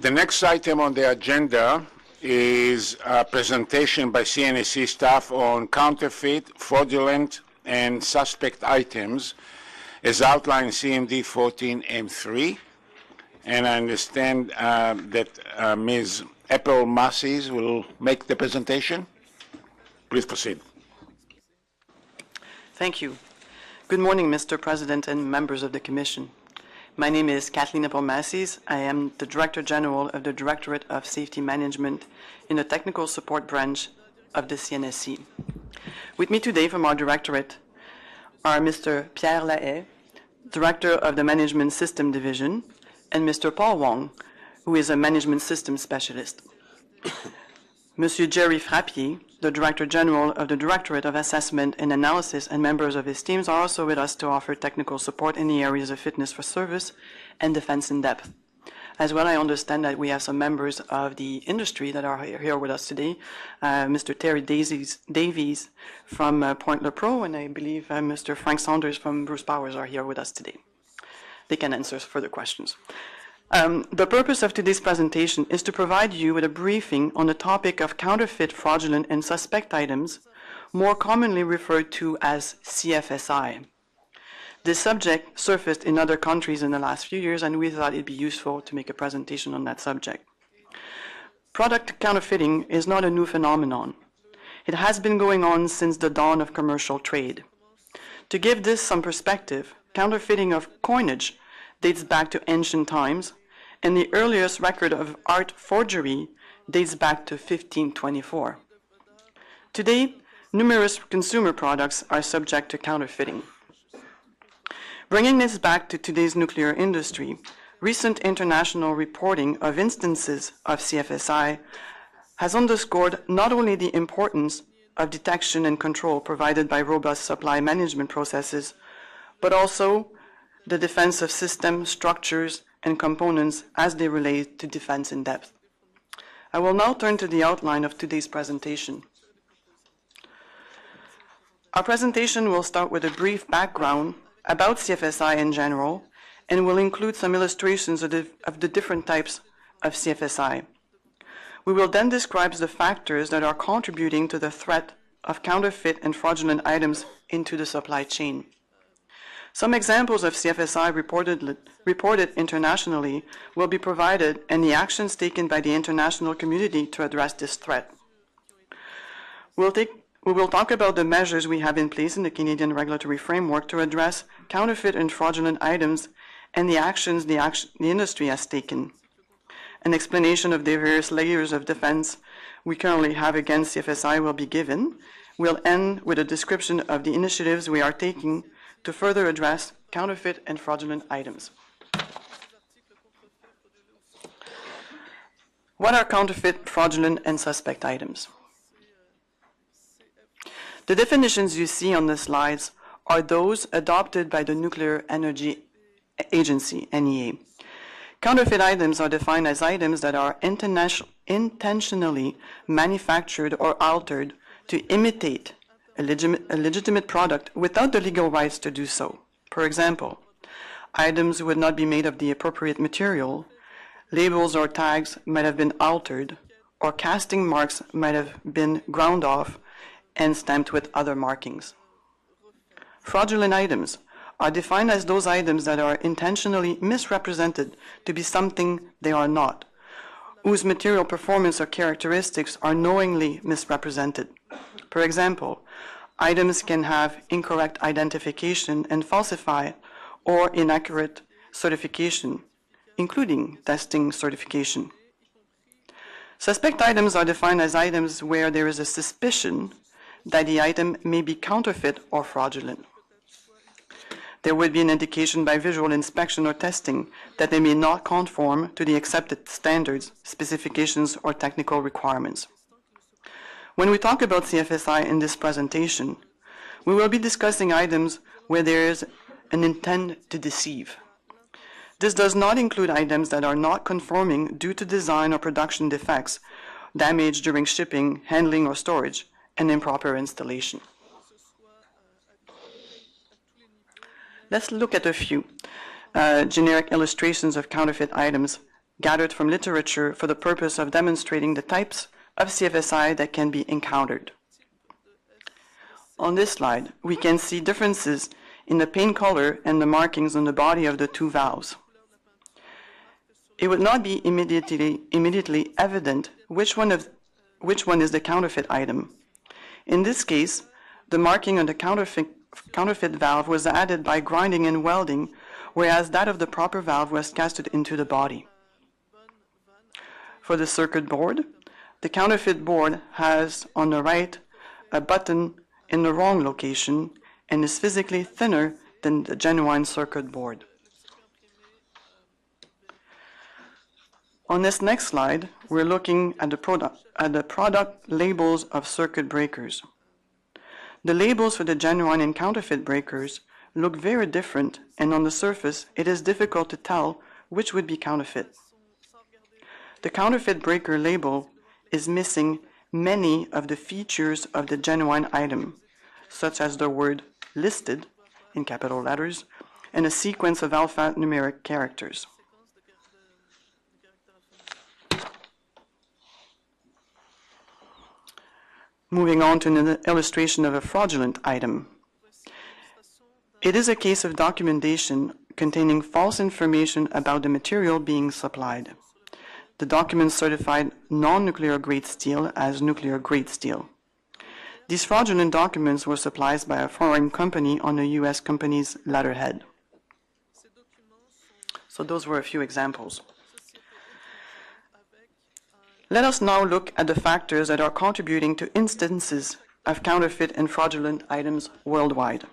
The next item on the agenda is a presentation by CNSC staff on counterfeit, fraudulent, and suspect items as outlined in CMD 14M3. And I understand that Ms. April Masses will make the presentation. Please proceed. Thank you. Good morning, Mr. President and members of the Commission. My name is Kathleen Masses. I am the Director General of the Directorate of Safety Management in the Technical Support Branch of the CNSC. With me today from our Directorate are Mr. Pierre Lahaye, Director of the Management System Division, and Mr. Paul Wong, who is a Management System Specialist. Monsieur Jerry Frappier, the Director General of the Directorate of Assessment and Analysis, and members of his teams are also with us to offer technical support in the areas of fitness for service and defense in depth. As well, I understand that we have some members of the industry that are here with us today. Mr. Terry Davies from Point Le Pro, and I believe Mr. Frank Saunders from Bruce Powers are here with us today. They can answer further questions. The purpose of today's presentation is to provide you with a briefing on the topic of counterfeit, fraudulent, and suspect items, more commonly referred to as CFSI. This subject surfaced in other countries in the last few years, and we thought it'd be useful to make a presentation on that subject. Product counterfeiting is not a new phenomenon. It has been going on since the dawn of commercial trade. To give this some perspective, counterfeiting of coinage dates back to ancient times, and the earliest record of art forgery dates back to 1524. Today, numerous consumer products are subject to counterfeiting. Bringing this back to today's nuclear industry, recent international reporting of instances of CFSI has underscored not only the importance of detection and control provided by robust supply management processes, but also the defense of systems, structures, and components as they relate to defense in depth. I will now turn to the outline of today's presentation. Our presentation will start with a brief background about CFSI in general, and will include some illustrations of the different types of CFSI. We will then describe the factors that are contributing to the threat of counterfeit and fraudulent items into the supply chain. Some examples of CFSI reported internationally will be provided, and the actions taken by the international community to address this threat. We will talk about the measures we have in place in the Canadian regulatory framework to address counterfeit and fraudulent items and the actions the industry has taken. An explanation of the various layers of defense we currently have against CFSI will be given. We'll end with a description of the initiatives we are taking to further address counterfeit and fraudulent items. What are counterfeit, fraudulent, and suspect items? The definitions you see on the slides are those adopted by the Nuclear Energy Agency, NEA. Counterfeit items are defined as items that are intentionally manufactured or altered to imitate a legitimate product without the legal rights to do so. For example, items would not be made of the appropriate material, labels or tags might have been altered, or casting marks might have been ground off and stamped with other markings. Fraudulent items are defined as those items that are intentionally misrepresented to be something they are not, whose material performance or characteristics are knowingly misrepresented. For example, items can have incorrect identification and falsify or inaccurate certification, including testing certification. Suspect items are defined as items where there is a suspicion that the item may be counterfeit or fraudulent. There would be an indication by visual inspection or testing that they may not conform to the accepted standards, specifications, or technical requirements. When we talk about CFSI in this presentation, we will be discussing items where there is an intent to deceive. This does not include items that are not conforming due to design or production defects, damage during shipping, handling, or storage, and improper installation. Let's look at a few generic illustrations of counterfeit items gathered from literature for the purpose of demonstrating the types of CFSI that can be encountered. On this slide, we can see differences in the paint color and the markings on the body of the two valves. It would not be immediately evident which one is the counterfeit item. In this case, the marking on the counterfeit valve was added by grinding and welding, whereas that of the proper valve was casted into the body. For the circuit board, the counterfeit board has on the right a button in the wrong location and is physically thinner than the genuine circuit board. On this next slide, we're looking at the product labels of circuit breakers. The labels for the genuine and counterfeit breakers look very different, and on the surface, it is difficult to tell which would be counterfeit. The counterfeit breaker label is missing many of the features of the genuine item, such as the word listed in capital letters and a sequence of alphanumeric characters. Moving on to an illustration of a fraudulent item. It is a case of documentation containing false information about the material being supplied. The document certified non-nuclear grade steel as nuclear grade steel. These fraudulent documents were supplied by a foreign company on a U.S. company's letterhead. So those were a few examples. Let us now look at the factors that are contributing to instances of counterfeit and fraudulent items worldwide.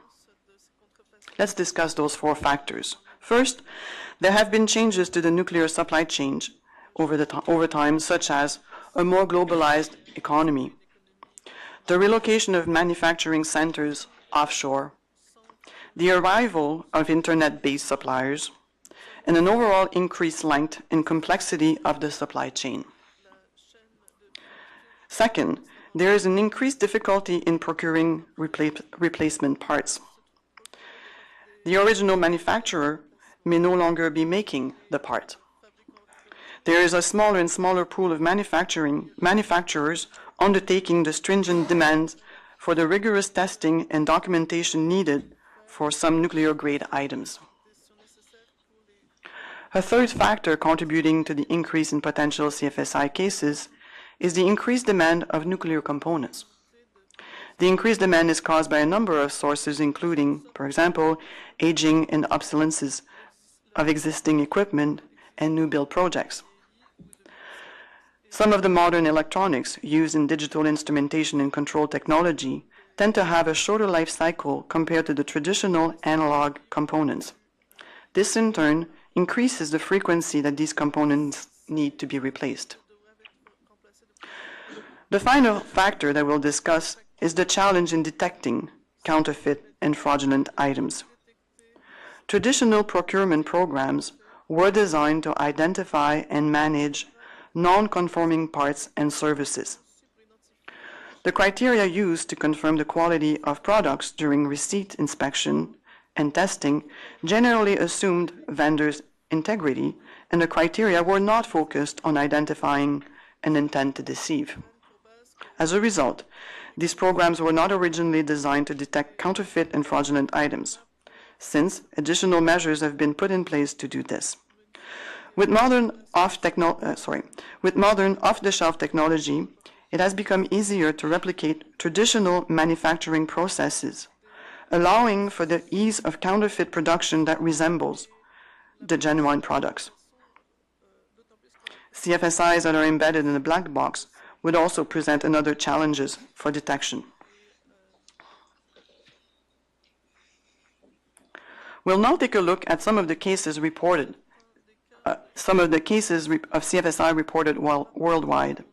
Let's discuss those 4 factors. First, there have been changes to the nuclear supply chain over time, such as a more globalized economy, the relocation of manufacturing centers offshore, the arrival of internet-based suppliers, and an overall increased length and complexity of the supply chain. Second, there is an increased difficulty in procuring replacement parts. The original manufacturer may no longer be making the part. There is a smaller and smaller pool of manufacturers undertaking the stringent demands for the rigorous testing and documentation needed for some nuclear-grade items. A third factor contributing to the increase in potential CFSI cases is the increased demand of nuclear components. The increased demand is caused by a number of sources, including, for example, aging and obsolescence of existing equipment and new build projects. Some of the modern electronics used in digital instrumentation and control technology tend to have a shorter life cycle compared to the traditional analog components. This, in turn, increases the frequency that these components need to be replaced. The final factor that we'll discuss is the challenge in detecting counterfeit and fraudulent items. Traditional procurement programs were designed to identify and manage non-conforming parts and services. The criteria used to confirm the quality of products during receipt inspection and testing generally assumed vendors' integrity, and the criteria were not focused on identifying an intent to deceive. As a result, these programs were not originally designed to detect counterfeit and fraudulent items, since additional measures have been put in place to do this. With modern off-the-shelf technology, it has become easier to replicate traditional manufacturing processes, allowing for the ease of counterfeit production that resembles the genuine products. CFSIs that are embedded in a black box would also present another challenges for detection. We'll now take a look at some of the cases reported, of CFSI reported worldwide.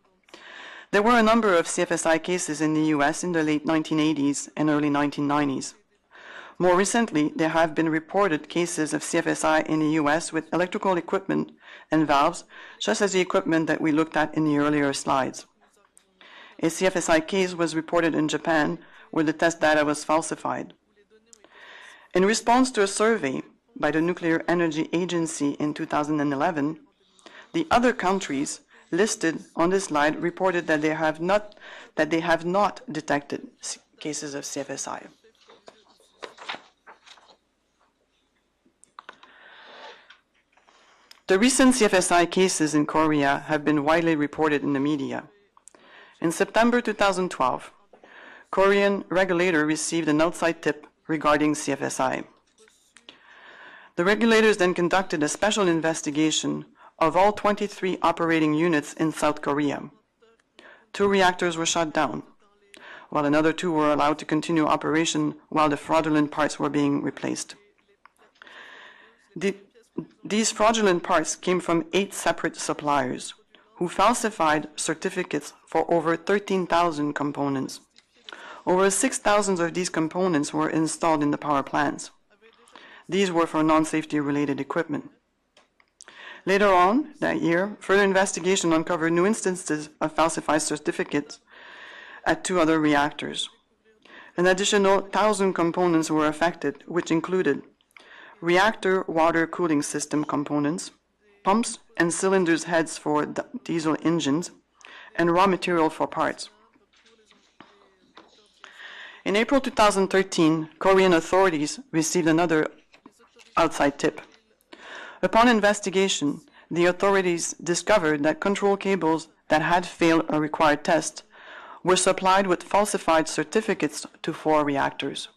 There were a number of CFSI cases in the US in the late 1980s and early 1990s. More recently, there have been reported cases of CFSI in the US with electrical equipment and valves, just as the equipment that we looked at in the earlier slides. A CFSI case was reported in Japan where the test data was falsified. In response to a survey by the Nuclear Energy Agency in 2011, The other countries listed on this slide reported that they have not detected cases of CFSI. The recent CFSI cases in Korea have been widely reported in the media. In September 2012, Korean regulator received an outside tip regarding CFSI. The regulators then conducted a special investigation of all 23 operating units in South Korea. 2 reactors were shut down, while another 2 were allowed to continue operation while the fraudulent parts were being replaced. These fraudulent parts came from 8 separate suppliers who falsified certificates for over 13,000 components. Over 6,000 of these components were installed in the power plants. These were for non-safety related equipment. Later on that year, further investigation uncovered new instances of falsified certificates at 2 other reactors. An additional 1,000 components were affected, which included reactor water cooling system components, pumps and cylinders heads for diesel engines, and raw material for parts. In April 2013, Korean authorities received another outside tip. Upon investigation, the authorities discovered that control cables that had failed a required test were supplied with falsified certificates to 4 reactors.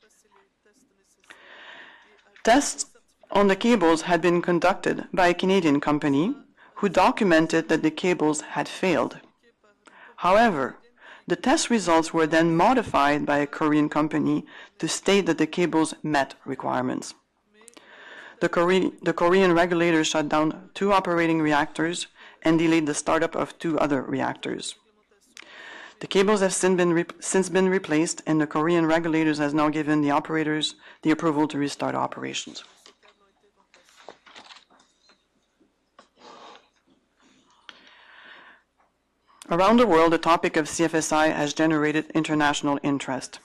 Tests on the cables had been conducted by a Canadian company who documented that the cables had failed. However, the test results were then modified by a Korean company to state that the cables met requirements. The Korean regulators shut down 2 operating reactors and delayed the startup of 2 other reactors. The cables have since been replaced, and the Korean regulators has now given the operators the approval to restart operations. Around the world, the topic of CFSI has generated international interest.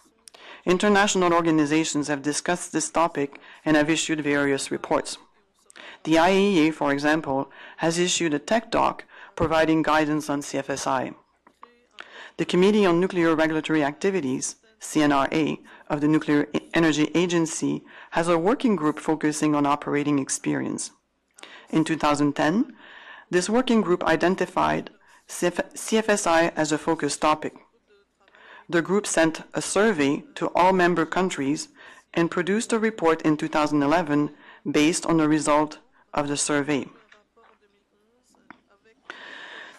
International organizations have discussed this topic and have issued various reports. The IAEA, for example, has issued a tech doc providing guidance on CFSI. The Committee on Nuclear Regulatory Activities, CNRA, of the Nuclear Energy Agency has a working group focusing on operating experience. In 2010, this working group identified CFSI as a focus topic. The group sent a survey to all member countries and produced a report in 2011 based on the result of the survey.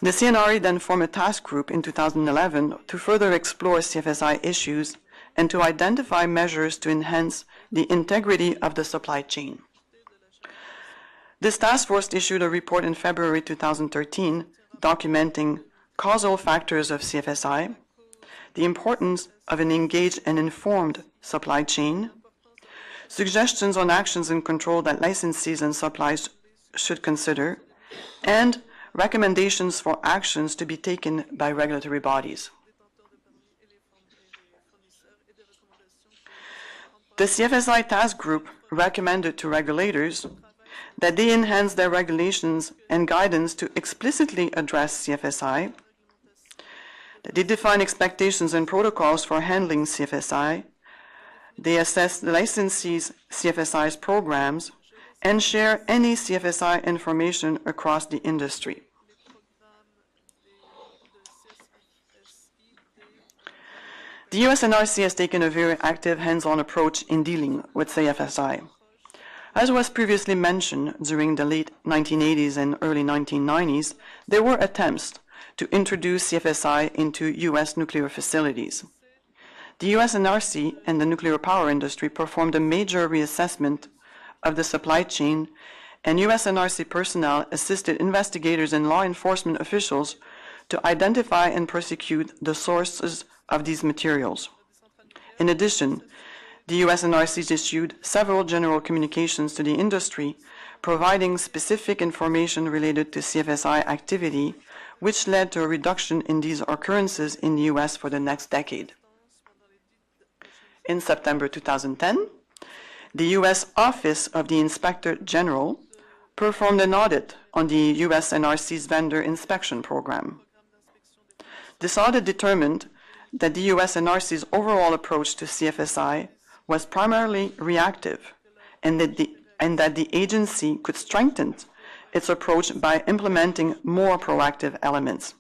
The CNRA then formed a task group in 2011 to further explore CFSI issues and to identify measures to enhance the integrity of the supply chain. This task force issued a report in February 2013 documenting causal factors of CFSI, the importance of an engaged and informed supply chain, suggestions on actions and control that licensees and suppliers should consider, and recommendations for actions to be taken by regulatory bodies. The CFSI task group recommended to regulators that they enhance their regulations and guidance to explicitly address CFSI, that they define expectations and protocols for handling CFSI, they assess the licensees' CFSI's programs, and share any CFSI information across the industry. The US NRC has taken a very active hands-on approach in dealing with CFSI. As was previously mentioned, during the late 1980s and early 1990s, there were attempts to introduce CFSI into US nuclear facilities. The US NRC and the nuclear power industry performed a major reassessment of the supply chain, and US NRC personnel assisted investigators and law enforcement officials to identify and prosecute the sources of these materials. In addition, the US NRC issued several general communications to the industry providing specific information related to CFSI activity, which led to a reduction in these occurrences in the US for the next decade. In September 2010, the US Office of the Inspector General performed an audit on the U.S. NRC's vendor inspection program. This audit determined that the U.S. NRC's overall approach to CFSI was primarily reactive, and that the agency could strengthen its approach by implementing more proactive elements.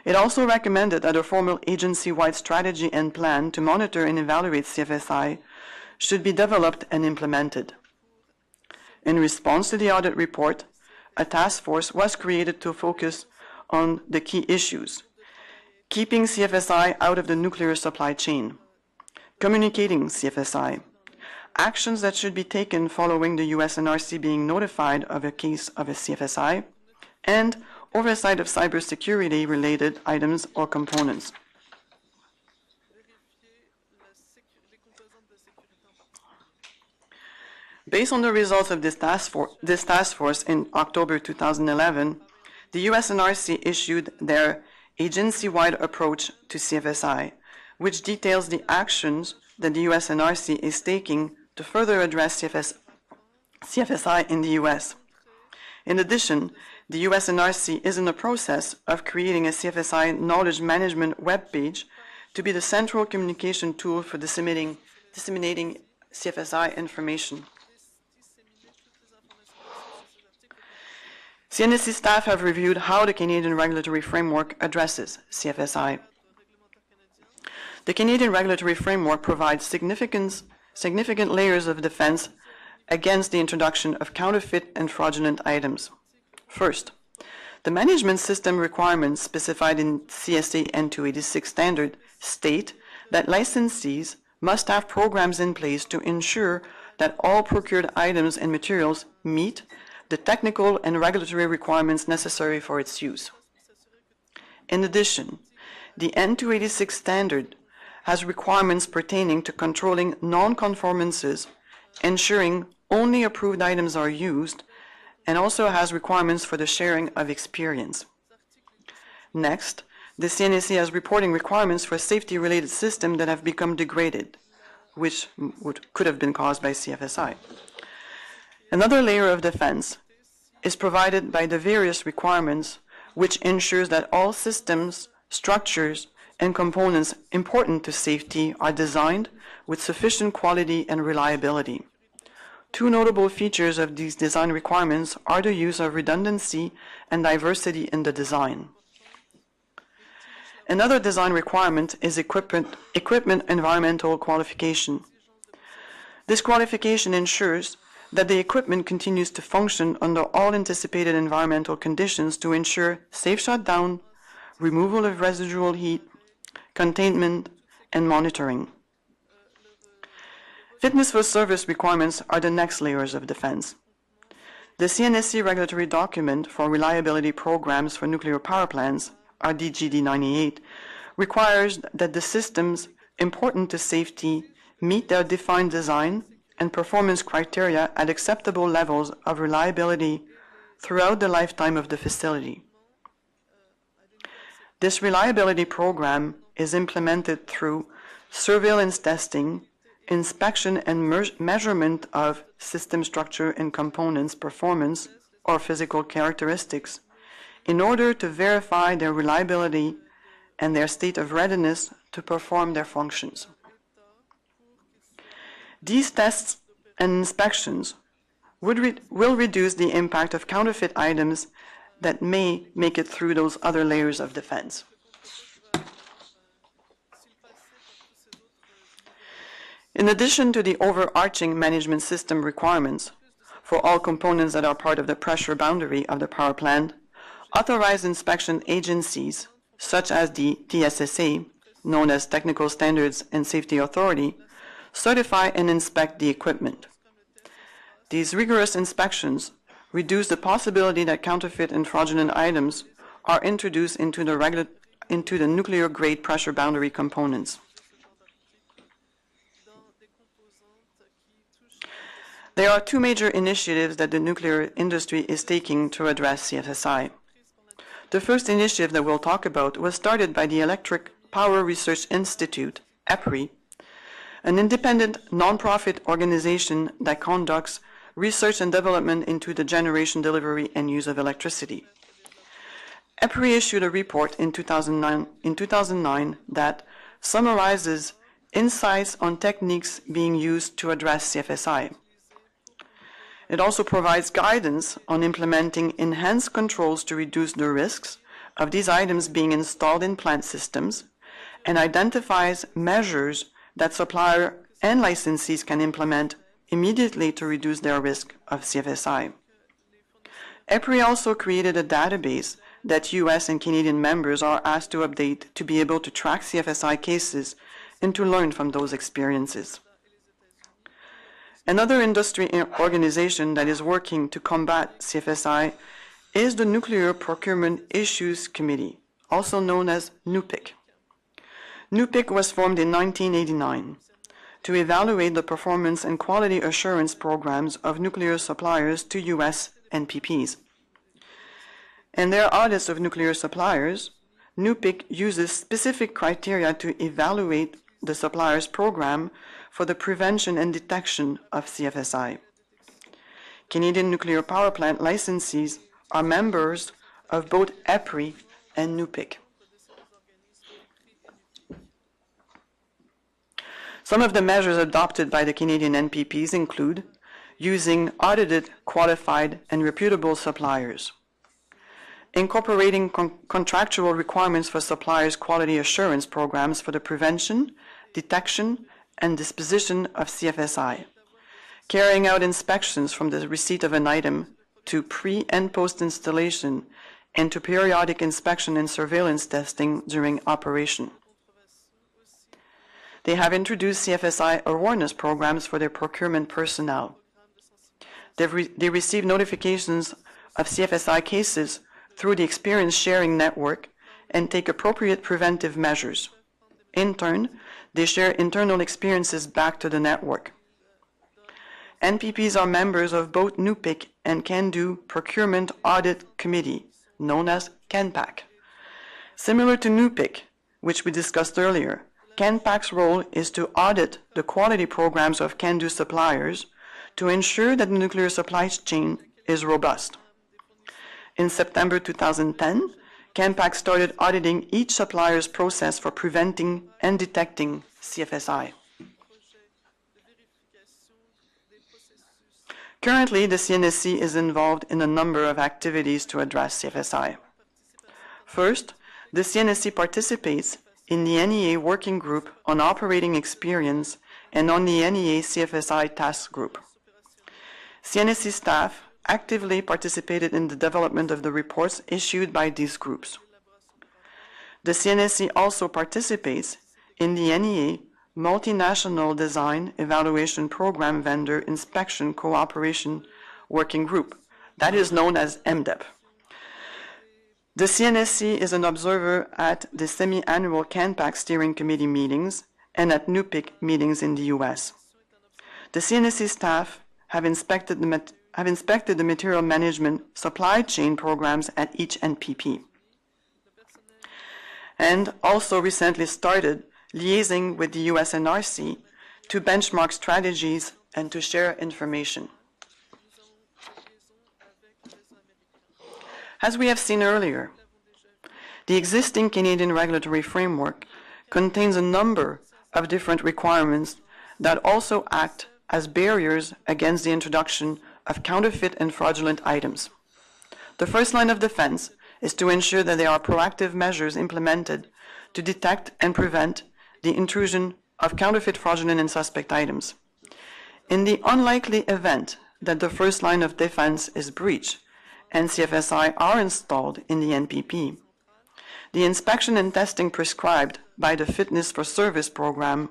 It also recommended that a formal agency-wide strategy and plan to monitor and evaluate CFSI should be developed and implemented. In response to the audit report, a task force was created to focus on the key issues: keeping CFSI out of the nuclear supply chain, communicating CFSI, actions that should be taken following the U.S. NRC being notified of a case of a CFSI, and oversight of cybersecurity-related items or components. Based on the results of this task force in October 2011, the U.S. NRC issued their agency-wide approach to CFSI, which details the actions that the U.S. NRC is taking to further address CFSI in the U.S. In addition, the U.S. NRC is in the process of creating a CFSI knowledge management webpage to be the central communication tool for disseminating CFSI information. CNSC staff have reviewed how the Canadian regulatory framework addresses CFSI. The Canadian regulatory framework provides significant layers of defense against the introduction of counterfeit and fraudulent items. First, the management system requirements specified in CSA N286 standard state that licensees must have programs in place to ensure that all procured items and materials meet the technical and regulatory requirements necessary for its use. In addition, the N286 standard has requirements pertaining to controlling non-conformances, ensuring only approved items are used, and also has requirements for the sharing of experience. Next, the CNSC has reporting requirements for safety-related systems that have become degraded, which could have been caused by CFSI. Another layer of defense is provided by the various requirements, which ensures that all systems, structures, and components important to safety are designed with sufficient quality and reliability. Two notable features of these design requirements are the use of redundancy and diversity in the design. Another design requirement is equipment environmental qualification. This qualification ensures that the equipment continues to function under all anticipated environmental conditions to ensure safe shutdown, removal of residual heat, containment, and monitoring. Fitness for service requirements are the next layers of defense. The CNSC regulatory document for reliability programs for nuclear power plants, RDGD 98, requires that the systems important to safety meet their defined design and performance criteria at acceptable levels of reliability throughout the lifetime of the facility. This reliability program is implemented through surveillance testing, inspection and measurement of system structure and components performance or physical characteristics in order to verify their reliability and their state of readiness to perform their functions. These tests and inspections will reduce the impact of counterfeit items that may make it through those other layers of defense. In addition to the overarching management system requirements for all components that are part of the pressure boundary of the power plant, authorized inspection agencies, such as the TSSA, known as Technical Standards and Safety Authority, certify and inspect the equipment. These rigorous inspections reduce the possibility that counterfeit and fraudulent items are introduced into the nuclear-grade pressure boundary components. There are two major initiatives that the nuclear industry is taking to address CFSI. The first initiative that we'll talk about was started by the Electric Power Research Institute, EPRI, an independent nonprofit organization that conducts research and development into the generation, delivery, and use of electricity. EPRI issued a report in 2009 that summarizes insights on techniques being used to address CFSI. It also provides guidance on implementing enhanced controls to reduce the risks of these items being installed in plant systems, and identifies measures that supplier and licensees can implement immediately to reduce their risk of CFSI. EPRI also created a database that U.S. and Canadian members are asked to update to be able to track CFSI cases and to learn from those experiences. Another industry organization that is working to combat CFSI is the Nuclear Procurement Issues Committee, also known as NUPIC. NUPIC was formed in 1989 to evaluate the performance and quality assurance programs of nuclear suppliers to U.S. NPPs. In their audits of nuclear suppliers, NUPIC uses specific criteria to evaluate the supplier's program for the prevention and detection of CFSI. Canadian nuclear power plant licensees are members of both EPRI and NUPIC. Some of the measures adopted by the Canadian NPPs include using audited, qualified, and reputable suppliers, incorporating contractual requirements for suppliers' quality assurance programs for the prevention, detection, and disposition of CFSI, carrying out inspections from the receipt of an item to pre- and post-installation, and to periodic inspection and surveillance testing during operation. They have introduced CFSI awareness programs for their procurement personnel. They receive notifications of CFSI cases through the experience sharing network and take appropriate preventive measures. In turn, they share internal experiences back to the network. NPPs are members of both NUPIC and CANDO Procurement Audit Committee, known as CANPAC. Similar to NUPIC, which we discussed earlier, CANPAC's role is to audit the quality programs of CANDO suppliers to ensure that the nuclear supply chain is robust. In September 2010, CANPAC started auditing each supplier's process for preventing and detecting CFSI. Currently, the CNSC is involved in a number of activities to address CFSI. First, the CNSC participates in the NEA Working Group on Operating Experience and on the NEA CFSI Task Group. CNSC staff actively participated in the development of the reports issued by these groups. The CNSC also participates in the NEA Multinational Design Evaluation Program Vendor Inspection Cooperation Working Group, that is known as MDEP. The CNSC is an observer at the semi-annual CANPAC Steering Committee meetings and at NUPIC meetings in the U.S. The CNSC staff have inspected the material management supply chain programs at each NPP, and also recently started liaising with the US NRC to benchmark strategies and to share information. As we have seen earlier, the existing Canadian regulatory framework contains a number of different requirements that also act as barriers against the introduction of counterfeit and fraudulent items. The first line of defense is to ensure that there are proactive measures implemented to detect and prevent the intrusion of counterfeit, fraudulent, and suspect items. In the unlikely event that the first line of defense is breached and CFSI are installed in the NPP, the inspection and testing prescribed by the Fitness for Service program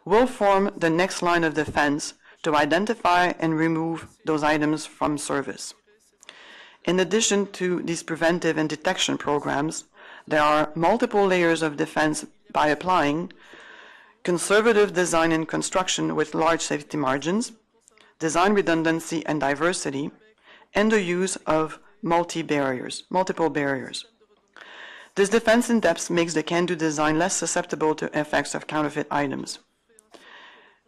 will form the next line of defense to identify and remove those items from service. In addition to these preventive and detection programs, there are multiple layers of defense by applying conservative design and construction with large safety margins, design redundancy and diversity, and the use of multiple barriers. This defense in depth makes the CANDO design less susceptible to effects of counterfeit items.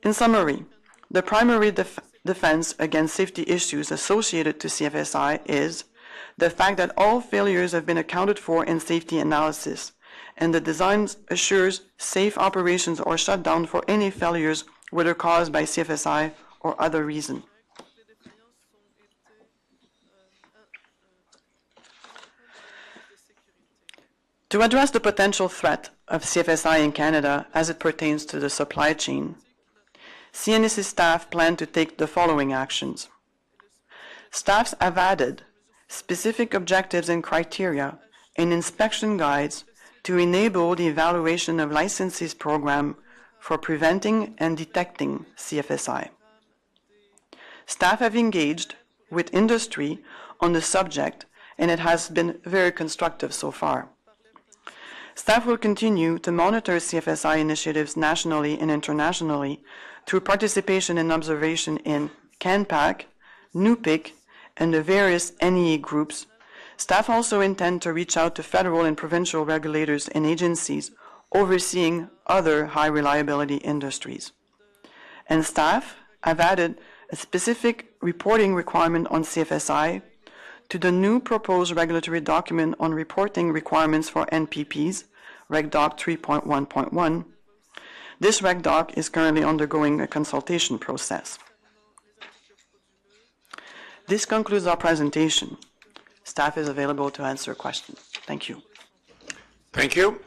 In summary, the primary defense against safety issues associated to CFSI is the fact that all failures have been accounted for in safety analysis, and the design assures safe operations or shutdown for any failures whether caused by CFSI or other reason. To address the potential threat of CFSI in Canada as it pertains to the supply chain, CNSC staff plan to take the following actions. Staffs have added specific objectives and criteria in inspection guides to enable the evaluation of licensees program for preventing and detecting CFSI. Staff have engaged with industry on the subject, and it has been very constructive so far. Staff will continue to monitor CFSI initiatives nationally and internationally through participation and observation in CANPAC, NUPIC, and the various NEA groups. Staff also intend to reach out to federal and provincial regulators and agencies overseeing other high reliability industries. And staff have added a specific reporting requirement on CFSI to the new proposed regulatory document on reporting requirements for NPPs, Reg Doc 3.1.1. This Reg Doc is currently undergoing a consultation process. This concludes our presentation. Staff is available to answer questions. Thank you. Thank you.